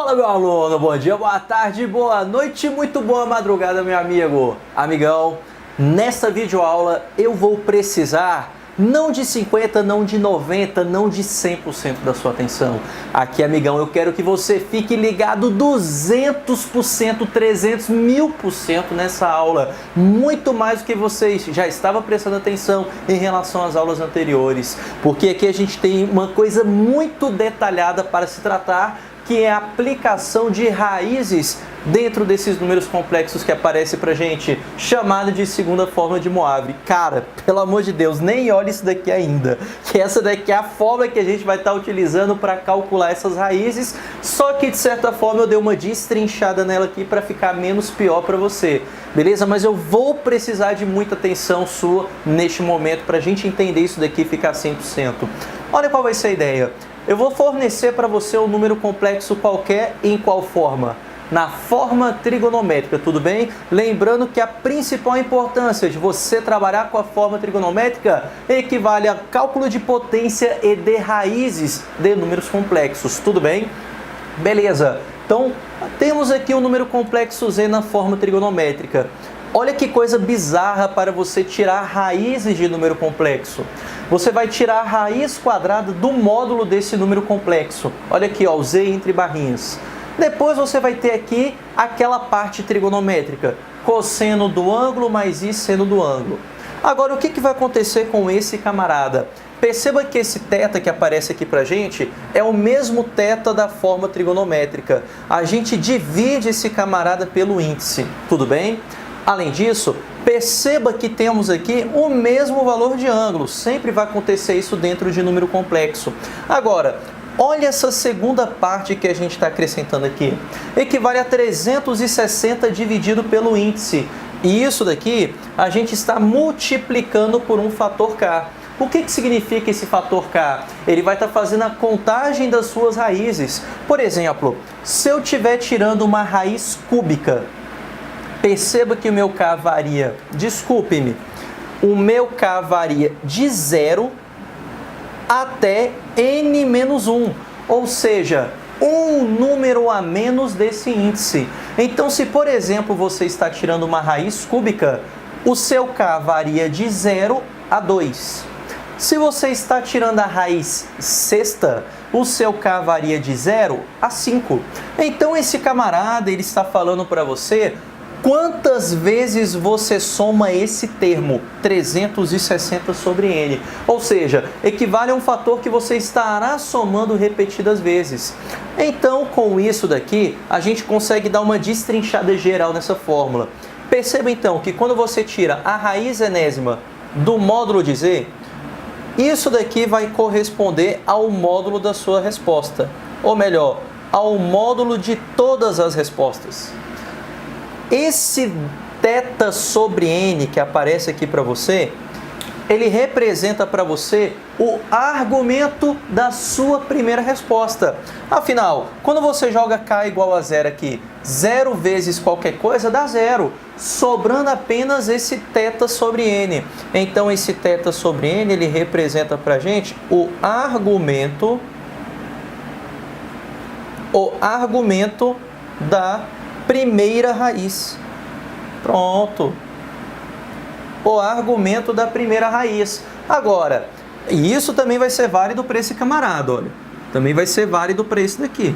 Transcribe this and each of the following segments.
Fala, meu aluno, bom dia, boa tarde, boa noite, muito boa madrugada, meu amigo, amigão. Nessa videoaula eu vou precisar não de 50, não de 90, não de 100% da sua atenção. Aqui, amigão, eu quero que você fique ligado 200%, 300, 1000% nessa aula. Muito mais do que você já estava prestando atenção em relação às aulas anteriores. Porque aqui a gente tem uma coisa muito detalhada para se tratar, que é a aplicação de raízes dentro desses números complexos que aparece pra gente, chamado de segunda fórmula de Moivre. Cara, pelo amor de Deus, nem olhe isso daqui ainda, que essa daqui é a fórmula que a gente vai estar utilizando para calcular essas raízes, só que de certa forma eu dei uma destrinchada nela aqui para ficar menos pior para você, beleza? Mas eu vou precisar de muita atenção sua neste momento para a gente entender isso daqui e ficar 100%. Olha qual vai ser a ideia. Eu vou fornecer para você um número complexo qualquer, em qual forma? Na forma trigonométrica, tudo bem? Lembrando que a principal importância de você trabalhar com a forma trigonométrica equivale a cálculo de potência e de raízes de números complexos, tudo bem? Beleza, então temos aqui o número complexo z na forma trigonométrica. Olha que coisa bizarra para você tirar raízes de número complexo. Você vai tirar a raiz quadrada do módulo desse número complexo. Olha aqui, ó, o z entre barrinhas. Depois você vai ter aqui aquela parte trigonométrica, cosseno do ângulo mais i seno do ângulo. Agora, o que vai acontecer com esse camarada? Perceba que esse θ que aparece aqui pra gente é o mesmo θ da forma trigonométrica. A gente divide esse camarada pelo índice, tudo bem? Além disso, perceba que temos aqui o mesmo valor de ângulo. Sempre vai acontecer isso dentro de número complexo. Agora, olha essa segunda parte que a gente está acrescentando aqui. Equivale a 360 dividido pelo índice. E isso daqui a gente está multiplicando por um fator k. O que significa esse fator k? Ele vai estar fazendo a contagem das suas raízes. Por exemplo, se eu estiver tirando uma raiz cúbica, perceba que o meu k varia, desculpe-me, o meu k varia de 0 até n-1, ou seja, um número a menos desse índice. Então, se por exemplo você está tirando uma raiz cúbica, o seu k varia de 0 a 2. Se você está tirando a raiz sexta, o seu k varia de 0 a 5. Então esse camarada, ele está falando para você quantas vezes você soma esse termo, 360 sobre n. Ou seja, equivale a um fator que você estará somando repetidas vezes. Então, com isso daqui, a gente consegue dar uma destrinchada geral nessa fórmula. Perceba então que quando você tira a raiz enésima do módulo de z, isso daqui vai corresponder ao módulo da sua resposta. Ou melhor, ao módulo de todas as respostas. Esse θ sobre n que aparece aqui para você, ele representa para você o argumento da sua primeira resposta. Afinal, quando você joga k igual a 0 aqui, 0 vezes qualquer coisa dá 0, sobrando apenas esse θ sobre n. Então, esse θ sobre n, ele representa para a gente o argumento da primeira raiz. Pronto. O argumento da primeira raiz. Agora, isso também vai ser válido para esse camarada, olha. Também vai ser válido para esse daqui.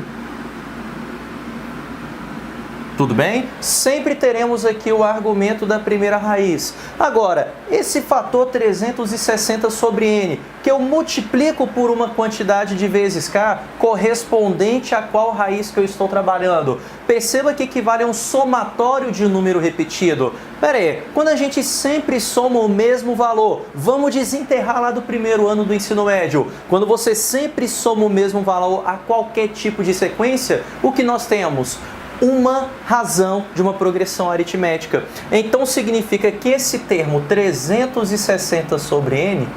Tudo bem? Sempre teremos aqui o argumento da primeira raiz. Agora, esse fator 360 sobre n, que eu multiplico por uma quantidade de vezes k, correspondente a qual raiz que eu estou trabalhando. Perceba que equivale a um somatório de número repetido. Pera aí, quando a gente sempre soma o mesmo valor, vamos desenterrar lá do primeiro ano do ensino médio. Quando você sempre soma o mesmo valor a qualquer tipo de sequência, o que nós temos? Uma razão de uma progressão aritmética. Então significa que esse termo 360 sobre n,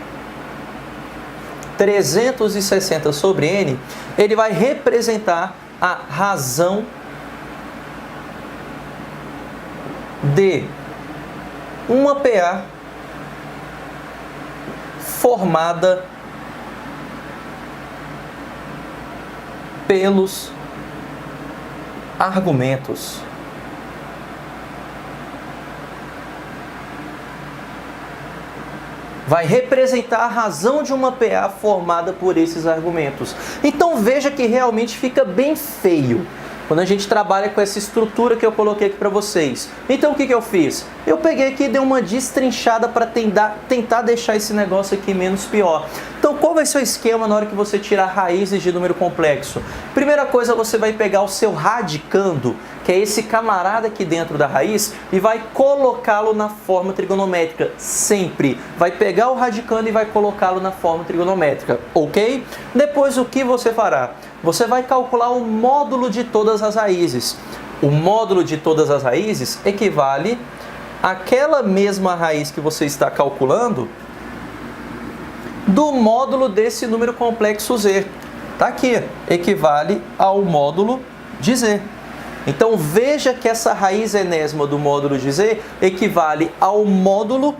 360 sobre n, ele vai representar a razão de uma PA formada pelos argumentos. Vai representar a razão de uma PA formada por esses argumentos. Então veja que realmente fica bem feio quando a gente trabalha com essa estrutura que eu coloquei aqui para vocês. Então o que eu fiz? Eu peguei aqui e dei uma destrinchada para tentar deixar esse negócio aqui menos pior. Então qual vai ser o esquema na hora que você tirar raízes de número complexo? Primeira coisa, você vai pegar o seu radicando, que é esse camarada aqui dentro da raiz, e vai colocá-lo na forma trigonométrica. Sempre vai pegar o radicando e vai colocá-lo na forma trigonométrica, ok? Depois o que você fará? Você vai calcular o módulo de todas as raízes. O módulo de todas as raízes equivale àquela mesma raiz que você está calculando do módulo desse número complexo z. Está aqui, equivale ao módulo de z. Então veja que essa raiz enésima do módulo de z equivale ao módulo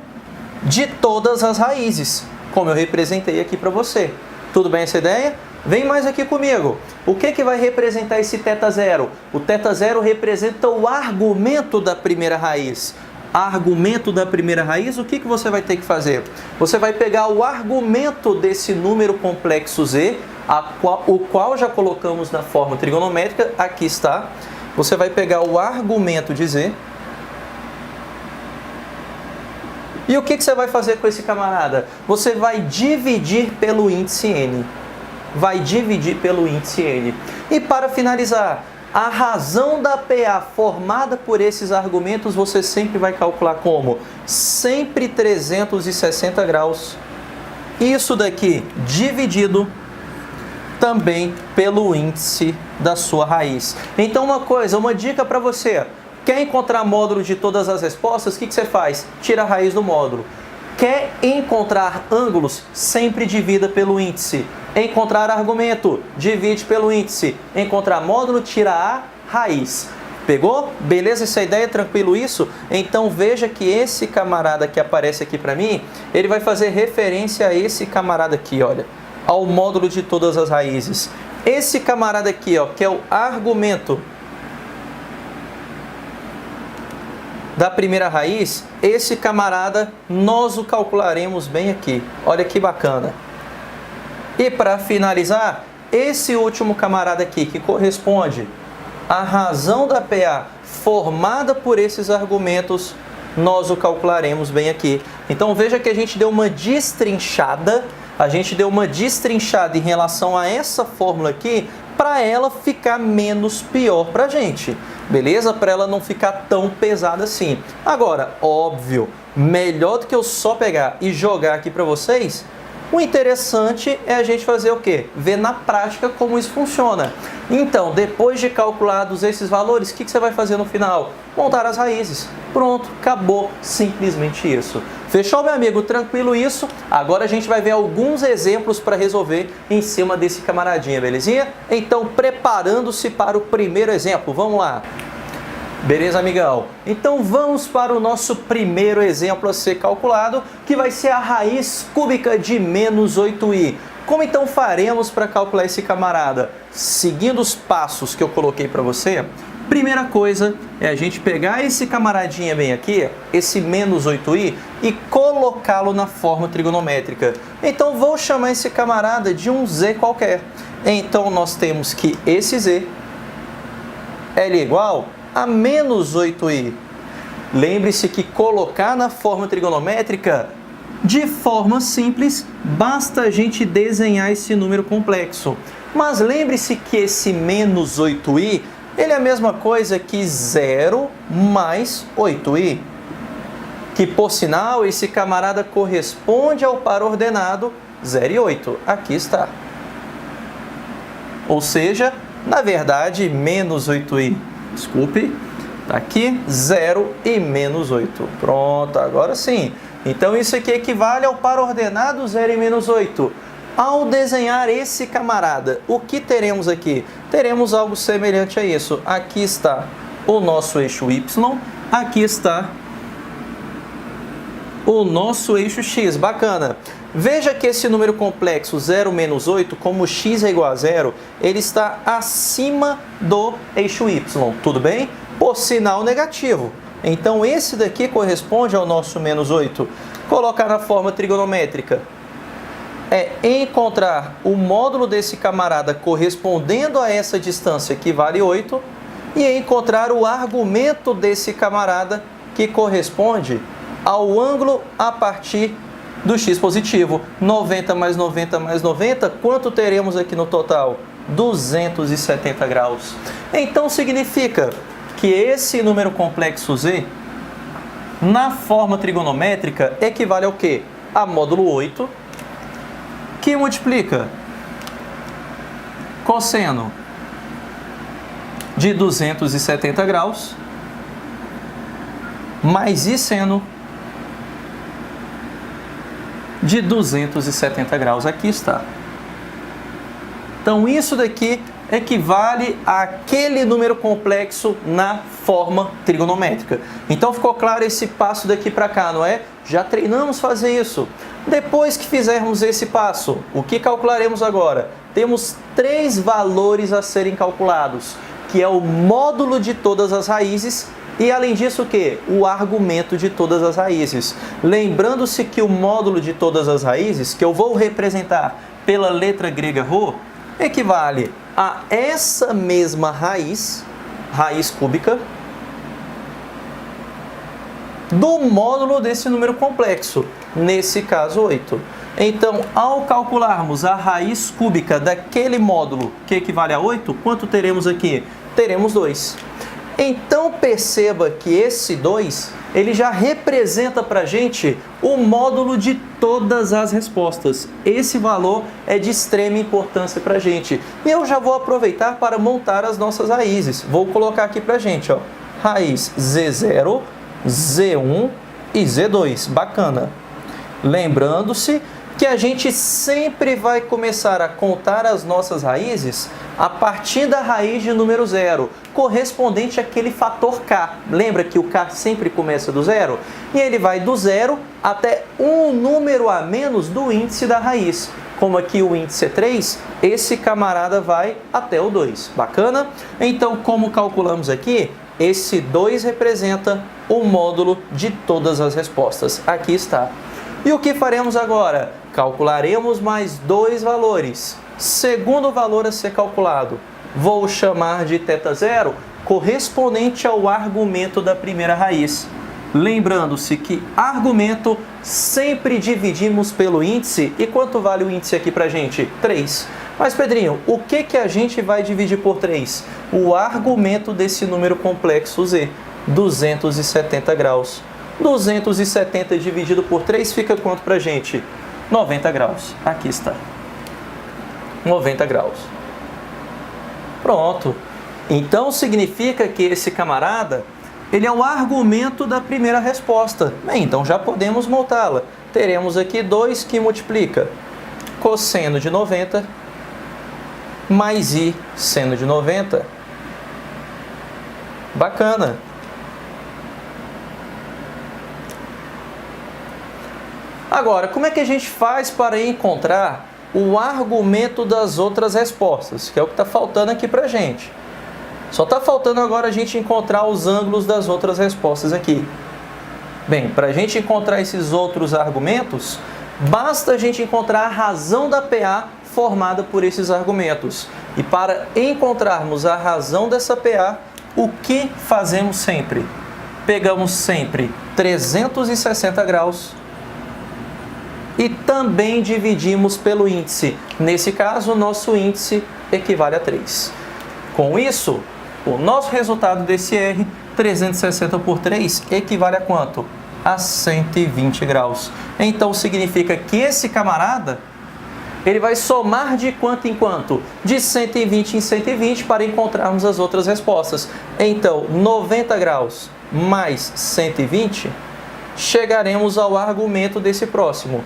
de todas as raízes, como eu representei aqui para você. Tudo bem essa ideia? Vem mais aqui comigo. O que vai representar esse θ0? O θ0 representa o argumento da primeira raiz. Argumento da primeira raiz, o que você vai ter que fazer? Você vai pegar o argumento desse número complexo z, o qual já colocamos na forma trigonométrica, aqui está. Você vai pegar o argumento de z. E o que você vai fazer com esse camarada? Você vai dividir pelo índice n. Vai dividir pelo índice n. E para finalizar, a razão da PA formada por esses argumentos você sempre vai calcular como? Sempre 360 graus. Isso daqui dividido também pelo índice da sua raiz. Então uma dica para você. Quer encontrar módulo de todas as respostas? O que você faz? Tira a raiz do módulo. Quer encontrar ângulos? Sempre divida pelo índice. Encontrar argumento? Divide pelo índice. Encontrar módulo? Tira a raiz. Pegou? Beleza essa ideia? Tranquilo isso? Então veja que esse camarada que aparece aqui para mim, ele vai fazer referência a esse camarada aqui, olha, ao módulo de todas as raízes. Esse camarada aqui, ó, que é o argumento da primeira raiz, esse camarada nós o calcularemos bem aqui. Olha que bacana. E para finalizar, esse último camarada aqui, que corresponde à razão da PA formada por esses argumentos, nós o calcularemos bem aqui. Então veja que a gente deu uma destrinchada, em relação a essa fórmula aqui, para ela ficar menos pior para a gente. Beleza? Para ela não ficar tão pesada assim. Agora, óbvio, melhor do que eu só pegar e jogar aqui para vocês, o interessante é a gente fazer o quê? Ver na prática como isso funciona. Então, depois de calculados esses valores, o que você vai fazer no final? Montar as raízes. Pronto, acabou. Simplesmente isso. Fechou, meu amigo? Tranquilo isso? Agora a gente vai ver alguns exemplos para resolver em cima desse camaradinha, belezinha? Então, preparando-se para o primeiro exemplo. Vamos lá. Beleza, amigão? Então vamos para o nosso primeiro exemplo a ser calculado, que vai ser a raiz cúbica de menos 8i. Como então faremos para calcular esse camarada? Seguindo os passos que eu coloquei para você, primeira coisa é a gente pegar esse camaradinha bem aqui, esse menos 8i, e colocá-lo na forma trigonométrica. Então vou chamar esse camarada de um z qualquer. Então nós temos que esse z é igual a menos 8i. Lembre-se que colocar na forma trigonométrica, de forma simples, basta a gente desenhar esse número complexo. Mas lembre-se que esse menos 8i, ele é a mesma coisa que 0 mais 8i. Que, por sinal, esse camarada corresponde ao par ordenado 0 e 8. Aqui está. Ou seja, na verdade, menos 8i. Desculpe, tá aqui 0 e menos 8. Pronto, agora sim. Então isso aqui equivale ao par ordenado 0 e menos 8. Ao desenhar esse camarada, o que teremos aqui? Teremos algo semelhante a isso. Aqui está o nosso eixo y, aqui está o nosso eixo x. Bacana. Veja que esse número complexo 0 menos 8, como x é igual a 0, ele está acima do eixo y, tudo bem? Por sinal negativo. Então esse daqui corresponde ao nosso menos 8. Colocar na forma trigonométrica é encontrar o módulo desse camarada correspondendo a essa distância que vale 8 e encontrar o argumento desse camarada que corresponde ao ângulo a partir do x positivo. 90 mais 90 mais 90, quanto teremos aqui no total? 270 graus. Então significa que esse número complexo z, na forma trigonométrica, equivale ao quê? A módulo 8, que multiplica cosseno de 270 graus mais i seno de 270 graus. Aqui está. Então isso daqui equivale àquele número complexo na forma trigonométrica. Então ficou claro esse passo daqui para cá, não é? Já treinamos fazer isso. Depois que fizermos esse passo, o que calcularemos agora? Temos 3 valores a serem calculados, que é o módulo de todas as raízes e, além disso, o quê? O argumento de todas as raízes. Lembrando-se que o módulo de todas as raízes, que eu vou representar pela letra grega ρ, equivale a essa mesma raiz cúbica, do módulo desse número complexo, nesse caso 8. Então, ao calcularmos a raiz cúbica daquele módulo que equivale a 8, quanto teremos aqui? Teremos 2. Então, perceba que esse 2, ele já representa para a gente o módulo de todas as respostas. Esse valor é de extrema importância para a gente. E eu já vou aproveitar para montar as nossas raízes. Vou colocar aqui para a gente, ó, raiz Z0, Z1 e Z2. Bacana. Lembrando-se que a gente sempre vai começar a contar as nossas raízes a partir da raiz de número 0, correspondente àquele fator k. Lembra que o k sempre começa do 0? E ele vai do 0 até um número a menos do índice da raiz. Como aqui o índice é 3, esse camarada vai até o 2. Bacana? Então, como calculamos aqui, esse 2 representa o módulo de todas as respostas. Aqui está. E o que faremos agora? Calcularemos mais 2 valores. Segundo valor a ser calculado, vou chamar de θ0, correspondente ao argumento da primeira raiz. Lembrando-se que argumento sempre dividimos pelo índice. E quanto vale o índice aqui pra gente? 3. Mas, Pedrinho, o que a gente vai dividir por 3? O argumento desse número complexo z, 270 graus. 270 dividido por 3 fica quanto pra gente? 90 graus. Aqui está. 90 graus. Pronto. Então significa que esse camarada, ele é o argumento da primeira resposta. Bem, então já podemos montá-la. Teremos aqui 2 que multiplica cosseno de 90 mais i seno de 90. Bacana. Agora, como é que a gente faz para encontrar o argumento das outras respostas? Que é o que está faltando aqui para a gente. Só está faltando agora a gente encontrar os ângulos das outras respostas aqui. Bem, para a gente encontrar esses outros argumentos, basta a gente encontrar a razão da PA formada por esses argumentos. E para encontrarmos a razão dessa PA, o que fazemos sempre? Pegamos sempre 360 graus e também dividimos pelo índice. Nesse caso, o nosso índice equivale a 3. Com isso, o nosso resultado desse R, 360 por 3, equivale a quanto? A 120 graus. Então, significa que esse camarada, ele vai somar de quanto em quanto? De 120 em 120 para encontrarmos as outras respostas. Então, 90 graus mais 120, chegaremos ao argumento desse próximo.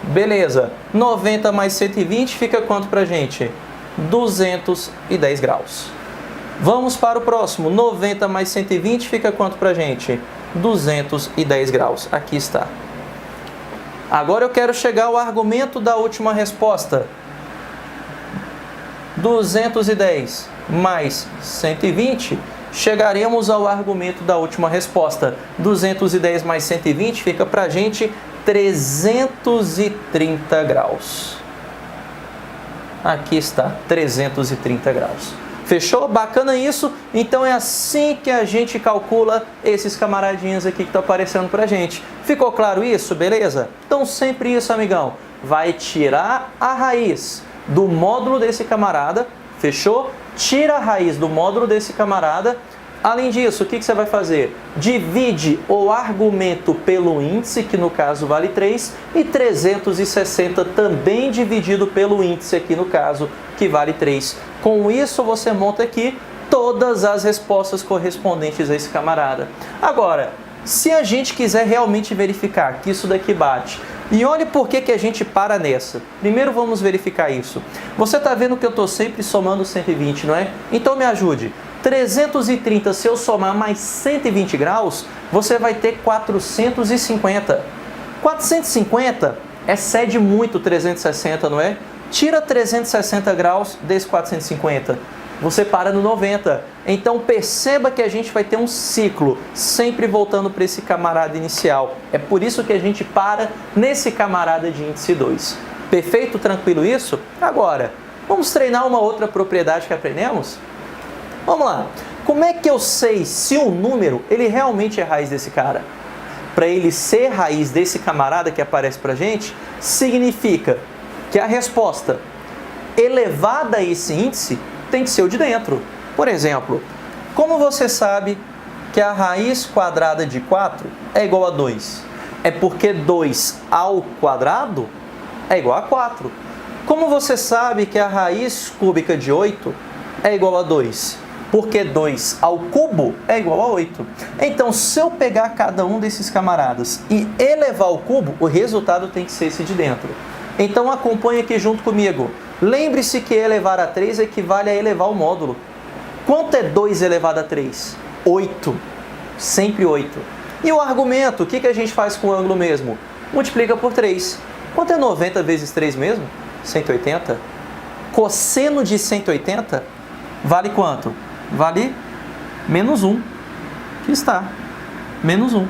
Beleza, 90 mais 120 fica quanto pra gente? 210 graus. Vamos para o próximo, 90 mais 120 fica quanto pra gente? 210 graus, aqui está. Agora eu quero chegar ao argumento da última resposta. 210 mais 120, chegaremos ao argumento da última resposta. 210 mais 120 fica para a gente 330 graus. Aqui está, 330 graus. Fechou? Bacana isso? Então é assim que a gente calcula esses camaradinhos aqui que estão aparecendo pra gente. Ficou claro isso? Beleza? Então sempre isso, amigão. Vai tirar a raiz do módulo desse camarada. Fechou? Tira a raiz do módulo desse camarada. Além disso, o que você vai fazer? Divide o argumento pelo índice, que no caso vale 3, e 360 também dividido pelo índice, aqui no caso, que vale 3. Com isso, você monta aqui todas as respostas correspondentes a esse camarada. Agora, se a gente quiser realmente verificar que isso daqui bate, e olhe por que a gente para nessa. Primeiro vamos verificar isso. Você está vendo que eu estou sempre somando 120, não é? Então me ajude. 330, se eu somar mais 120 graus, você vai ter 450. 450 excede muito 360, não é? Tira 360 graus desse 450, você para no 90. Então perceba que a gente vai ter um ciclo, sempre voltando para esse camarada inicial. É por isso que a gente para nesse camarada de índice 2. Perfeito? Tranquilo isso? Agora, vamos treinar uma outra propriedade que aprendemos? Vamos lá. Como é que eu sei se um número ele realmente é raiz desse cara? Para ele ser raiz desse camarada que aparece para a gente, significa que a resposta elevada a esse índice tem que ser o de dentro. Por exemplo, como você sabe que a raiz quadrada de 4 é igual a 2? É porque 2 ao quadrado é igual a 4. Como você sabe que a raiz cúbica de 8 é igual a 2? Porque 2 ao cubo é igual a 8. Então, se eu pegar cada um desses camaradas e elevar ao cubo, o resultado tem que ser esse de dentro. Então, acompanhe aqui junto comigo. Lembre-se que elevar a 3 equivale a elevar o módulo. Quanto é 2 elevado a 3? 8. Sempre 8. E o argumento, o que a gente faz com o ângulo mesmo? Multiplica por 3. Quanto é 90 vezes 3 mesmo? 180. Cosseno de 180 vale quanto? Vale menos 1. Aqui está. Menos 1.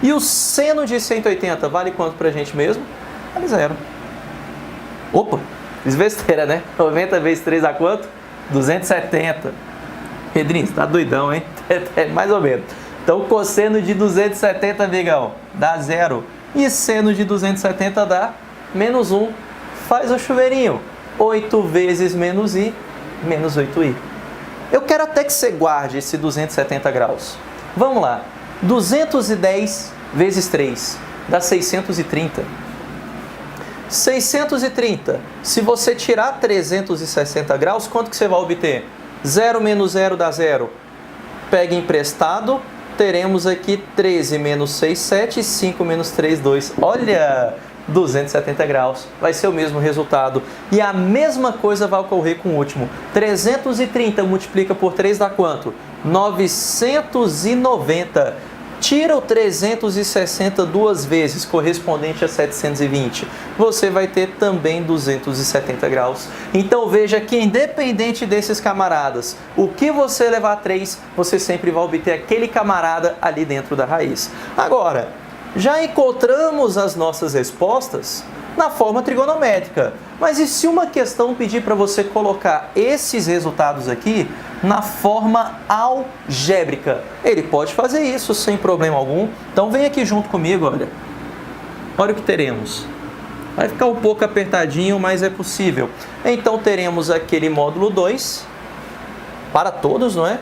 E o seno de 180 vale quanto para a gente mesmo? Vale 0. Opa! Fiz besteira, né? 90 vezes 3 dá quanto? 270. Pedrinho, você tá doidão, hein? É mais ou menos. Então, cosseno de 270, amigão, dá 0. E seno de 270 dá menos 1. Faz o chuveirinho. 8 vezes menos i, menos 8i. Eu quero até que você guarde esse 270 graus. Vamos lá. 210 vezes 3 dá 630. 630. Se você tirar 360 graus, quanto que você vai obter? 0 menos 0 dá 0. Pega emprestado, teremos aqui 13 menos 6, 7, 5 menos 3, 2. Olha, 270 graus. Vai ser o mesmo resultado. E a mesma coisa vai ocorrer com o último. 330 multiplica por 3 dá quanto? 990. Tira o 360 duas vezes, correspondente a 720. Você vai ter também 270 graus. Então veja que independente desses camaradas, o que você levar a 3, você sempre vai obter aquele camarada ali dentro da raiz. Agora, já encontramos as nossas respostas na forma trigonométrica. Mas e se uma questão pedir para você colocar esses resultados aqui na forma algébrica? Ele pode fazer isso sem problema algum. Então vem aqui junto comigo, olha. Olha o que teremos. Vai ficar um pouco apertadinho, mas é possível. Então teremos aquele módulo 2 para todos, não é?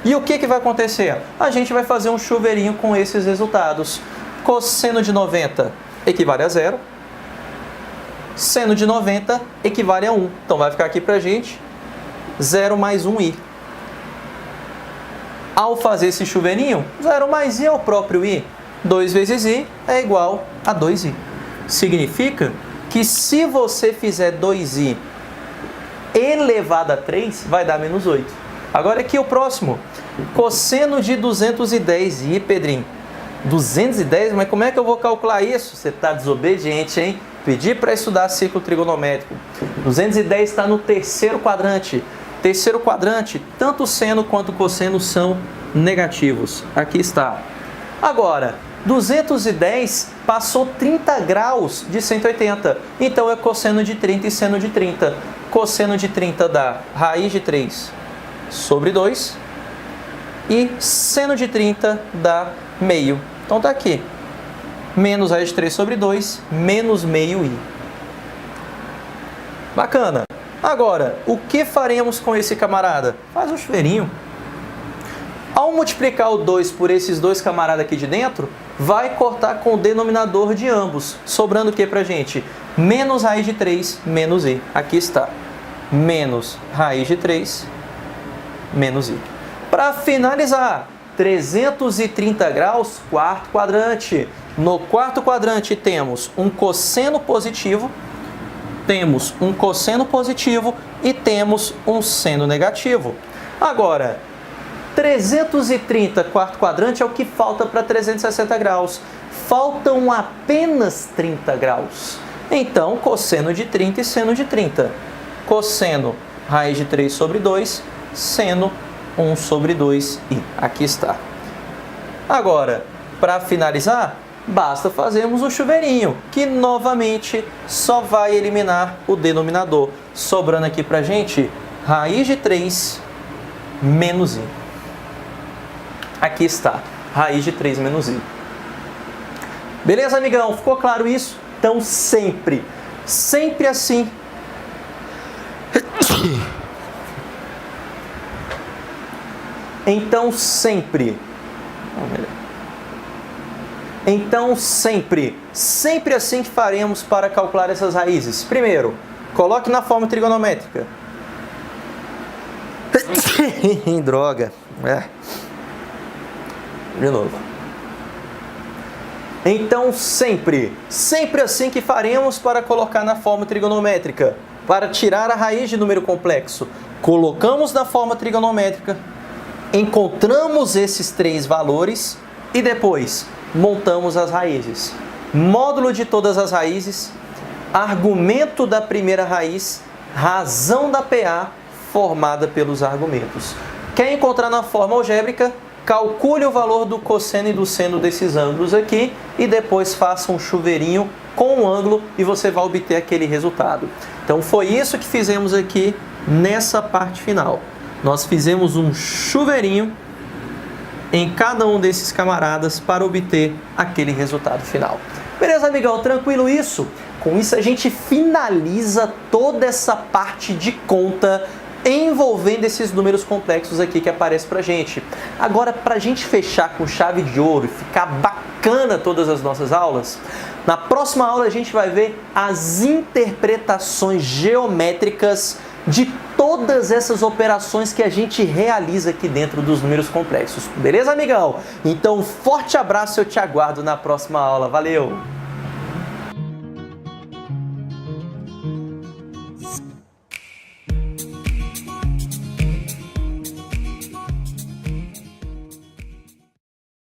E o que vai acontecer? A gente vai fazer um chuveirinho com esses resultados. Cosseno de 90 equivale a 0. Seno de 90 equivale a 1. Então vai ficar aqui pra gente 0 mais 1i. Ao fazer esse chuveirinho, 0 mais i é o próprio i. 2 vezes i é igual a 2i. Significa que se você fizer 2i elevado a 3, vai dar menos 8. Agora aqui o próximo. Cosseno de 210i, Pedrinho. 210? Mas como é que eu vou calcular isso? Você está desobediente, hein? Pedi para estudar ciclo trigonométrico. 210 está no terceiro quadrante. Terceiro quadrante, tanto o seno quanto o cosseno são negativos. Aqui está. Agora, 210 passou 30 graus de 180. Então é cosseno de 30 e seno de 30. Cosseno de 30 dá raiz de 3 sobre 2. E seno de 30 dá meio. Então tá aqui. Menos raiz de 3 sobre 2, menos meio i. Bacana. Agora, o que faremos com esse camarada? Faz um chuveirinho. Ao multiplicar o 2 por esses dois camaradas aqui de dentro, vai cortar com o denominador de ambos. Sobrando o que pra gente? Menos raiz de 3, menos i. Aqui está. Menos raiz de 3, menos i. Para finalizar, 330 graus, quarto quadrante. No quarto quadrante temos um cosseno positivo, temos um cosseno positivo e temos um seno negativo. Agora, 330 quarto quadrante é o que falta para 360 graus. Faltam apenas 30 graus. Então, cosseno de 30 e seno de 30. Cosseno, raiz de 3 sobre 2, seno 1 sobre 2i. Aqui está. Agora, para finalizar, basta fazermos um chuveirinho, que novamente só vai eliminar o denominador. Sobrando aqui para a gente, raiz de 3 menos i. Aqui está, raiz de 3 menos i. Beleza, amigão? Ficou claro isso? Então sempre assim. Então sempre assim que faremos para calcular essas raízes. Primeiro, coloque na forma trigonométrica. Droga. De novo. Então sempre assim que faremos para colocar na forma trigonométrica. Para tirar a raiz de número complexo, colocamos na forma trigonométrica, encontramos esses três valores e depois montamos as raízes. Módulo de todas as raízes, argumento da primeira raiz, razão da PA formada pelos argumentos. Quer encontrar na forma algébrica? Calcule o valor do cosseno e do seno desses ângulos aqui e depois faça um chuveirinho com um ângulo e você vai obter aquele resultado. Então foi isso que fizemos aqui nessa parte final. Nós fizemos um chuveirinho em cada um desses camaradas para obter aquele resultado final. Beleza, amigão? Tranquilo isso? Com isso a gente finaliza toda essa parte de conta envolvendo esses números complexos aqui que aparecem pra gente. Agora, pra gente fechar com chave de ouro e ficar bacana todas as nossas aulas, na próxima aula a gente vai ver as interpretações geométricas de todas essas operações que a gente realiza aqui dentro dos números complexos. Beleza, amigão? Então, um forte abraço, eu te aguardo na próxima aula. Valeu!